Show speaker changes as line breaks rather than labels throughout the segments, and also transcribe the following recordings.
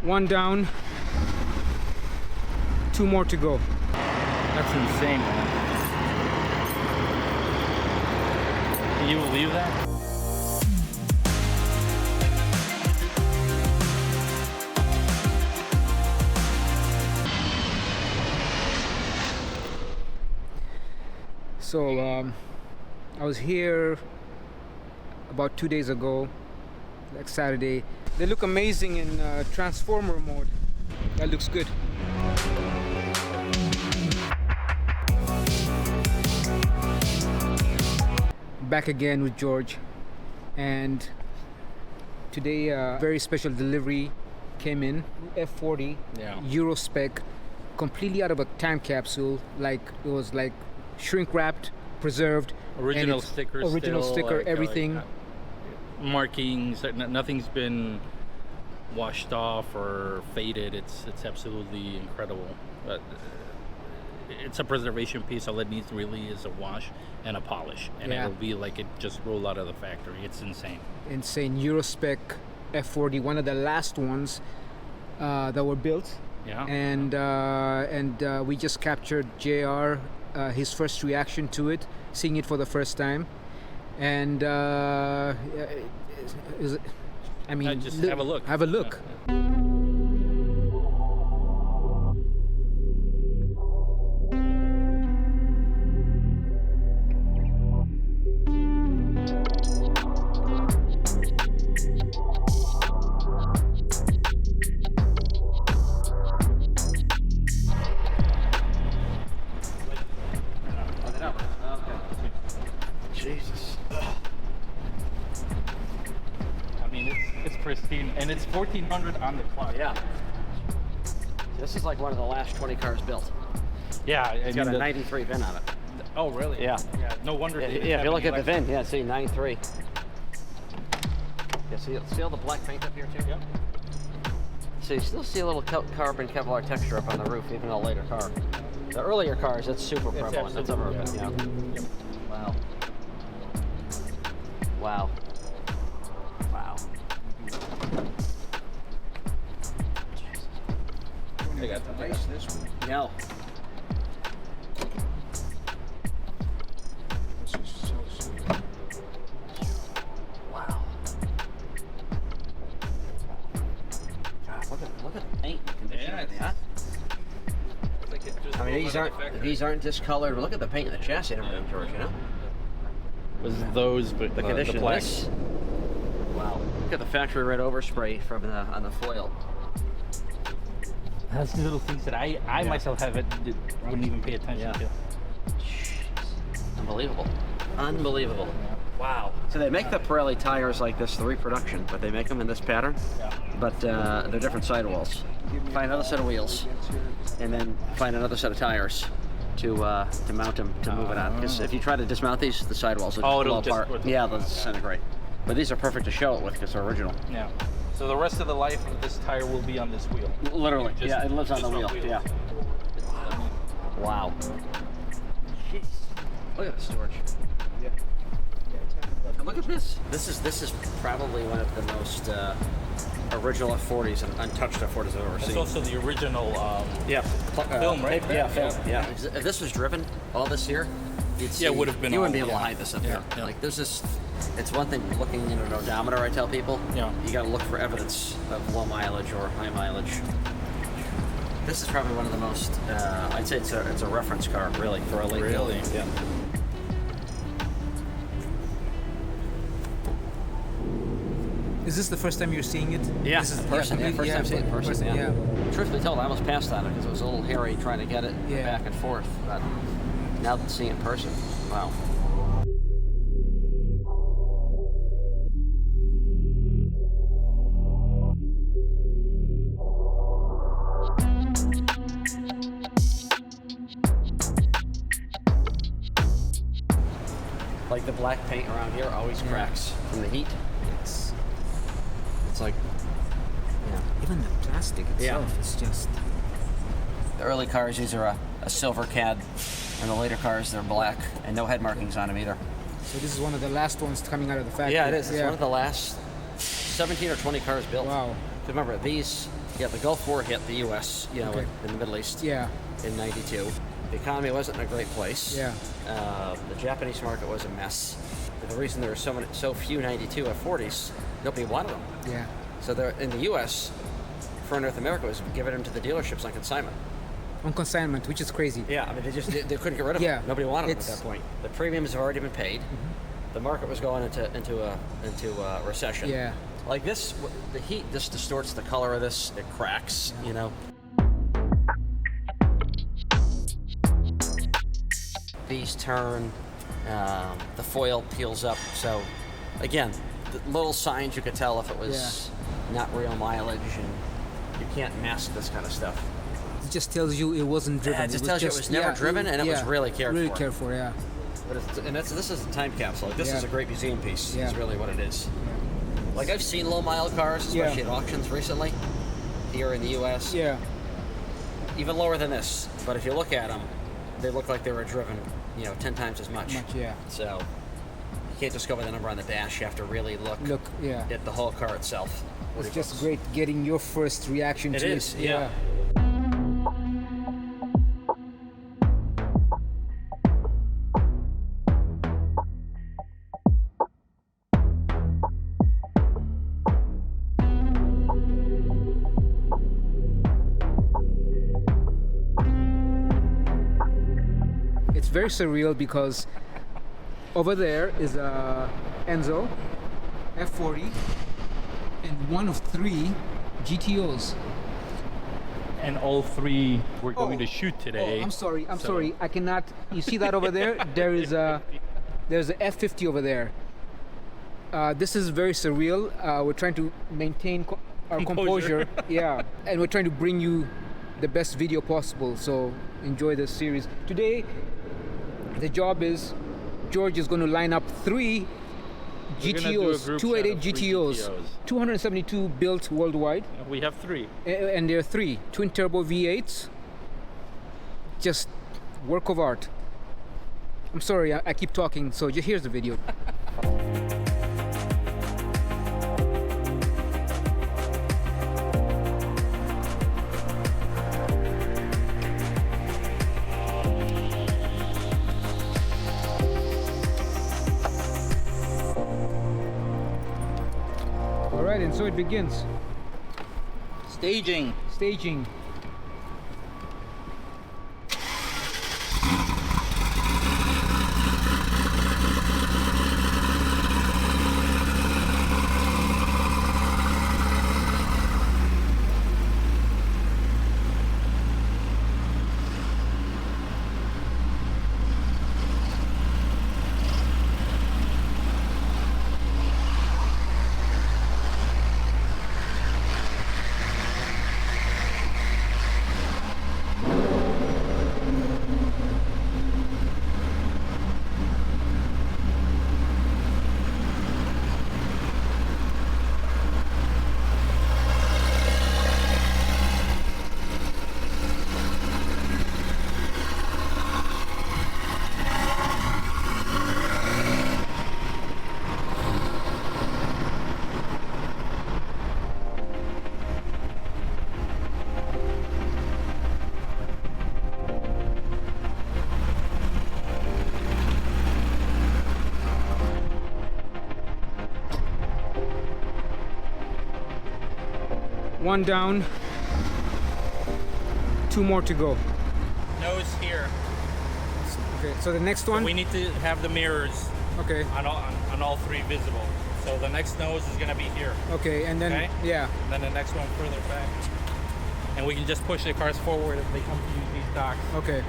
One down, 2 more to go.
That's insane, man. Can you believe that?
So I was here about 2 days ago, like Saturday. They look amazing in transformer mode. That looks good. Back again with George, and today very special delivery came in. F40 Euro spec, completely out of a time capsule. Like it was like shrink wrapped, preserved,
Original sticker,
sticker, everything.
Markings, nothing's been washed off or faded. It's absolutely incredible. It's a preservation piece. All it needs really is a wash and a polish, and it'll be like it just rolled out of the factory. It's insane. Insane. Euro spec F40, one of the last ones that were built. Yeah. And we just captured JR, his first reaction to it, seeing it for the first time, and I mean, just have a look.
Have a look. Yeah.
Jesus.
I mean, it's pristine, and it's 1400 on the clock.
Yeah. This is like one of the last 20 cars built.
Yeah,
it's got a 93 VIN on it.
Oh, really?
Yeah.
Yeah. No wonder.
Yeah. If you look at the VIN, yeah, see 93. Yeah. See all the black paint up here too.
Yep.
So you still see a little carbon Kevlar texture up on the roof, even in a later car. The earlier cars, that's super prevalent. That's ever been. Yeah. Yep. Wow. Wow. Wow.
I got the
Nice, this one.
No.
This is so sweet.
Wow. God, look at the paint condition.
Yeah,
of that.
Like it just
I mean, these aren't discolored. Look at the paint in the chassis and everything, George. You know.
Was those, but
The condition
the
of this. Wow. Look at the factory red overspray from on the foil.
That's the little things that I myself wouldn't even pay attention to.
Jeez. Unbelievable. Unbelievable.
Yeah.
Wow. So they make the Pirelli tires like this, the reproduction, but they make them in this pattern.
Yeah.
But they're different sidewalls. Find another set of wheels, and then find another set of tires to mount them to move it on. Because if you try to dismount these, the sidewalls will just blow apart. Yeah, they'll disintegrate. But these are perfect to show it with because they're original.
Yeah. So the rest of the life of this tire will be on this wheel.
Literally. Yeah, it lives on the wheel. Yeah. Wow. Jeez. Look at this, George.
Yeah.
And look at this. This is probably one of the most original F40s and untouched F40s I've ever seen.
It's also the original film, right?
Yeah, film. Yeah. If this was driven all this year,
it would have been.
You wouldn't be able to hide this up there.
Yeah.
Like there's this. It's one thing looking in an odometer. I tell people.
Yeah.
You got to look for evidence of low mileage or high mileage. This is probably one of the most. I'd say it's a reference car, really, for a late build. Yeah.
Is this the first time you're seeing it?
Yeah, this is first time seeing it in person.
Yeah.
Truthfully told, I almost passed on it because it was a little hairy trying to get it back and forth. But now that seeing it in person, wow. Like the black paint around here always cracks from the heat. It's like,
Even the plastic itself is just.
the early cars, these are a silver cad, and the later cars, they're black, and no head markings on them either.
So this is one of the last ones coming out of the factory.
Yeah, it is. It's one of the last 17 or 20 cars built.
Wow.
So remember, the Gulf War hit the U.S., in the Middle East in 92. The economy wasn't in a great place.
Yeah.
The Japanese market was a mess. The reason there were so few 92 F40s, nobody wanted them.
Yeah.
So in the U.S., for North America, was giving them to the dealerships on consignment.
On consignment, which is crazy.
Yeah, I mean, they couldn't get rid of them. Nobody wanted them at that point. The premiums have already been paid. Mm-hmm. The market was going into a recession.
Yeah.
Like this, the heat just distorts the color of this. It cracks, These turn, the foil peels up. So, again, the little signs you could tell if it was not real mileage, and you can't mask this kind of stuff.
It just tells you it wasn't driven.
It just tells you it was never driven, and it was really cared for.
Really cared for, yeah.
But this is a time capsule. This is a great museum piece. Is really what it is.
Yeah.
Like I've seen low mile cars, especially at auctions recently, here in the U.S.
Yeah.
Even lower than this, but if you look at them, they look like they were driven, 10 times as much. So you can't just go by the number on the dash. You have to really look at the whole car itself.
It's just great getting your first reaction to it. It is,
yeah.
It's very surreal because over there is a Enzo F40 and one of 3 GTOs.
And all 3 we're going to shoot today.
Oh, I'm sorry. I cannot. You see that over there? There's a F50 over there. This is very surreal. We're trying to maintain our composure. Yeah, and we're trying to bring you the best video possible. So enjoy this series. Today, the job is George is going to line up 3 GTOs, 288 GTOs, 272 built worldwide.
We have 3.
And there are 3 twin turbo V8s. Just work of art. I'm sorry, I keep talking, so just here's the video. Alright, and so it begins.
Staging.
One down, 2 more to go.
Nose here.
Okay, so the next one?
So we need to have the mirrors on all 3 visible. So the next nose is going to be here.
Okay, and then,
and then the next one further back. And we can just push the cars forward if they come to use these docks.
Okay.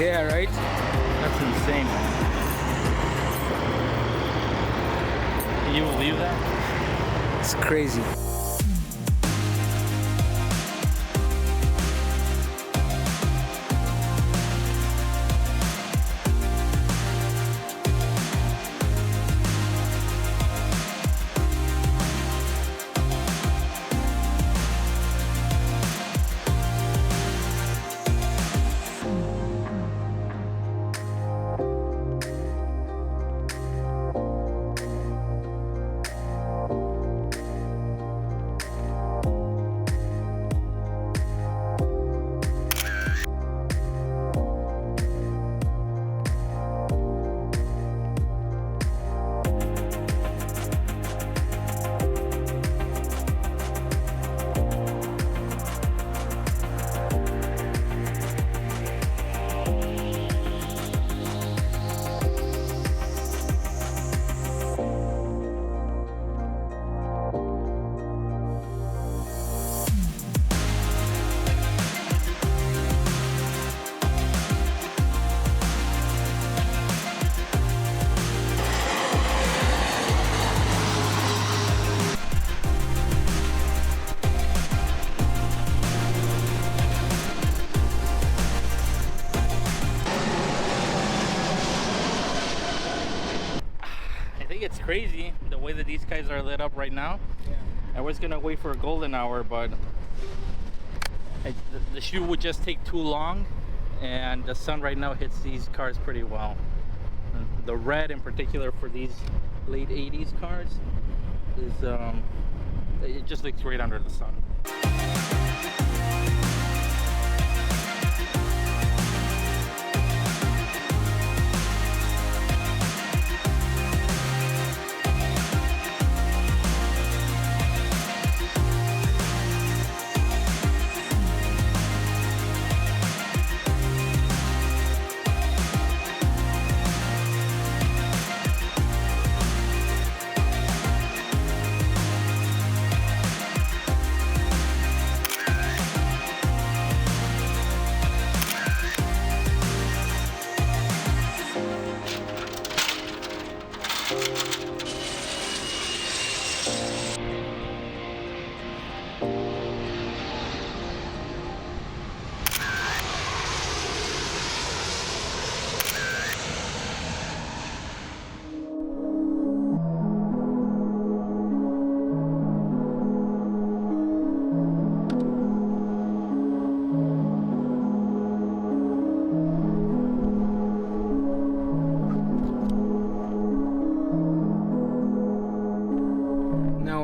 Yeah, right?
That's insane. Can you believe that?
It's crazy.
It's crazy the way that these guys are lit up right now. Yeah. I was gonna wait for a golden hour, but the shoot would just take too long, and the sun right now hits these cars pretty well. The red in particular for these late 80s cars is it just looks great under the sun.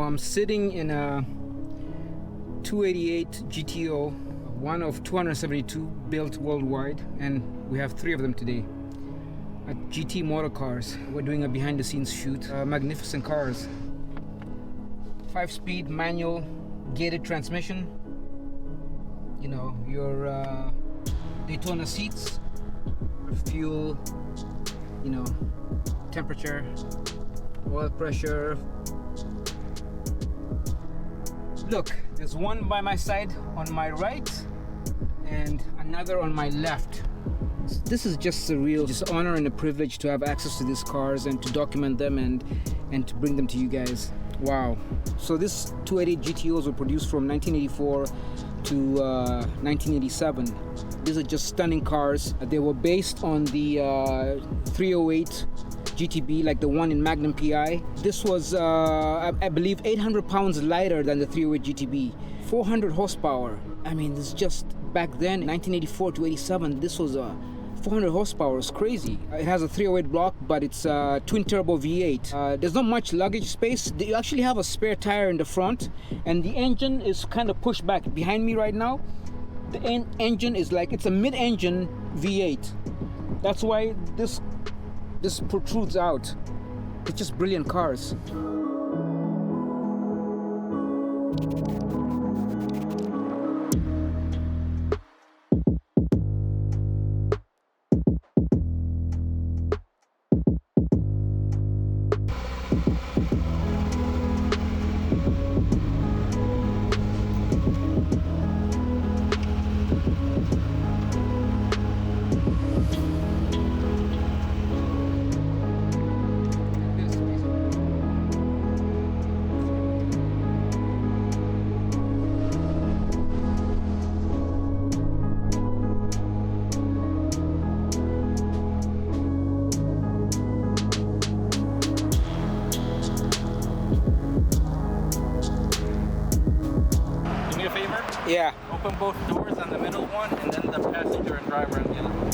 I'm sitting in a 288 GTO, one of 272 built worldwide, and we have 3 of them today at GT Motor Cars. We're doing a behind the scenes shoot. Magnificent cars. 5-speed manual gated transmission. You know, your Daytona seats, fuel, you know, temperature, oil pressure. Look, there's one by my side on my right and another on my left. This is just surreal. Just honor and a privilege to have access to these cars and to document them and to bring them to you guys. Wow. So this 288 GTOs were produced from 1984 to 1987. These are just stunning cars. They were based on the 308 GTB, like the one in Magnum PI. This was, I believe, 800 pounds lighter than the 308 GTB. 400 horsepower. I mean, this just back then, 1984 to 87, this was 400 horsepower. It's crazy. It has a 308 block, but it's a twin turbo V8. There's not much luggage space. You actually have a spare tire in the front, and the engine is kind of pushed back. Behind me right now, the engine is like, it's a mid-engine V8. That's why this protrudes out. It's just brilliant cars.
open both doors on the middle one, and then the passenger and driver on the other one.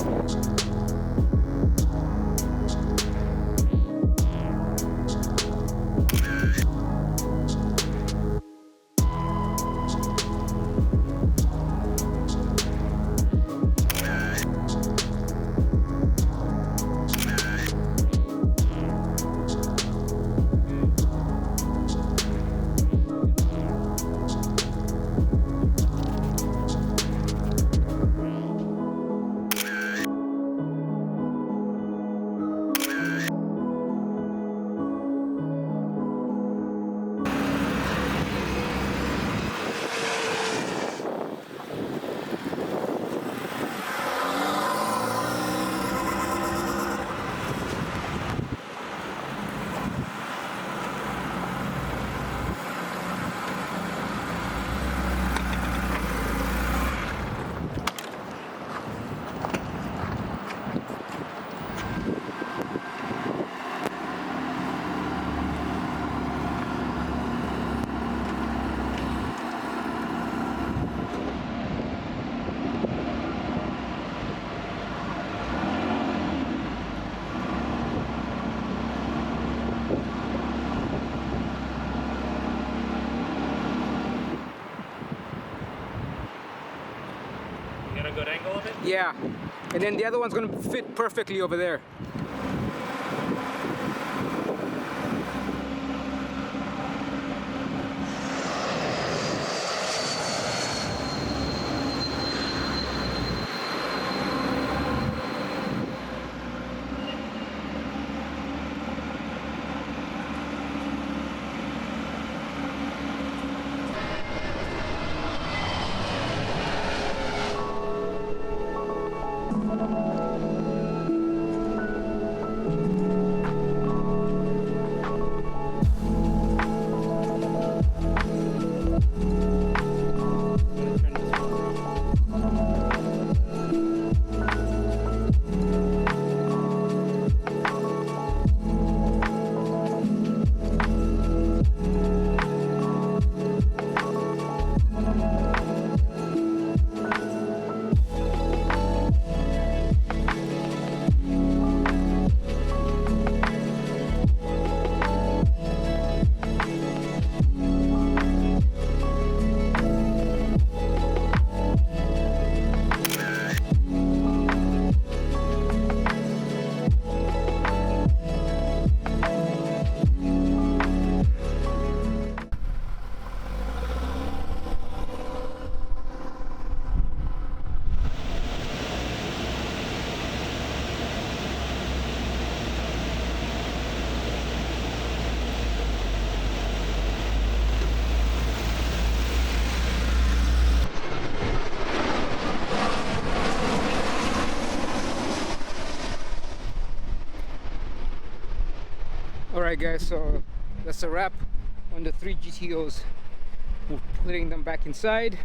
Good angle of it?
Yeah, and then the other one's gonna fit perfectly over there. Alright guys, so that's a wrap on the 3 GTOs. We're putting them back inside.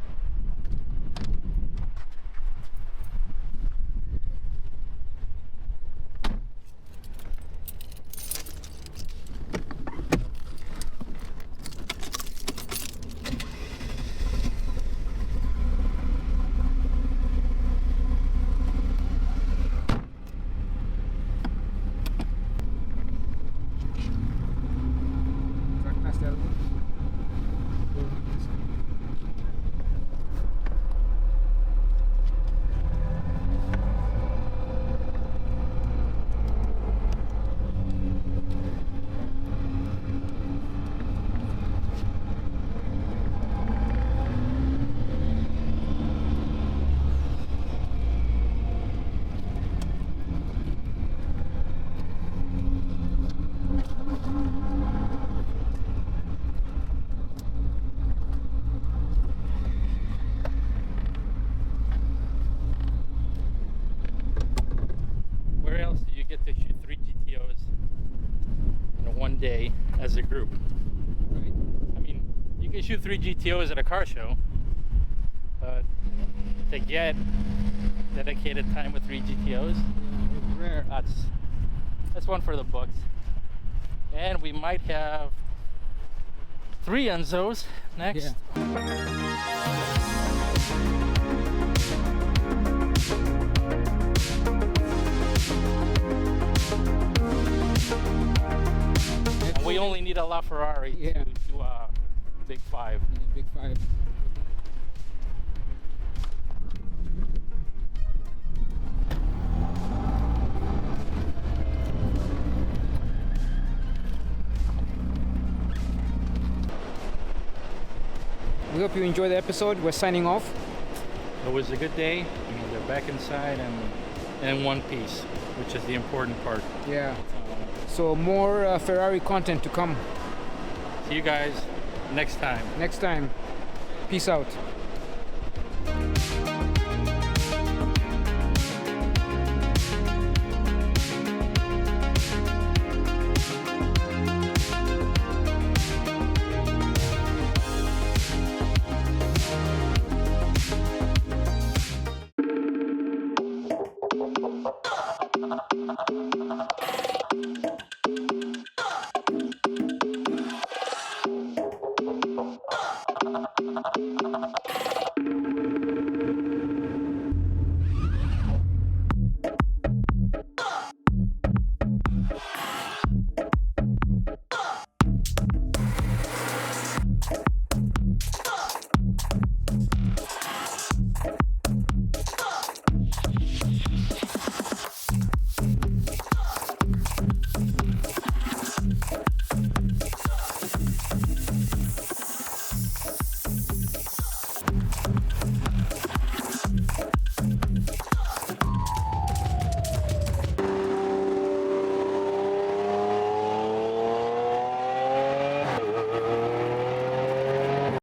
Get to shoot 3 GTOs in one day as a group. Right? I mean, you can shoot 3 GTOs at a car show, but to get dedicated time with 3 GTOs,
rare.
That's one for the books. And we might have 3 Enzos next.
Yeah.
only need a LaFerrari to do a Big 5.
Yeah, Big 5. We hope you enjoyed the episode. We're signing off.
It was a good day. They're back inside and in one piece, which is the important part.
Yeah. So more Ferrari content to come.
See you guys next time.
Next time. Peace out.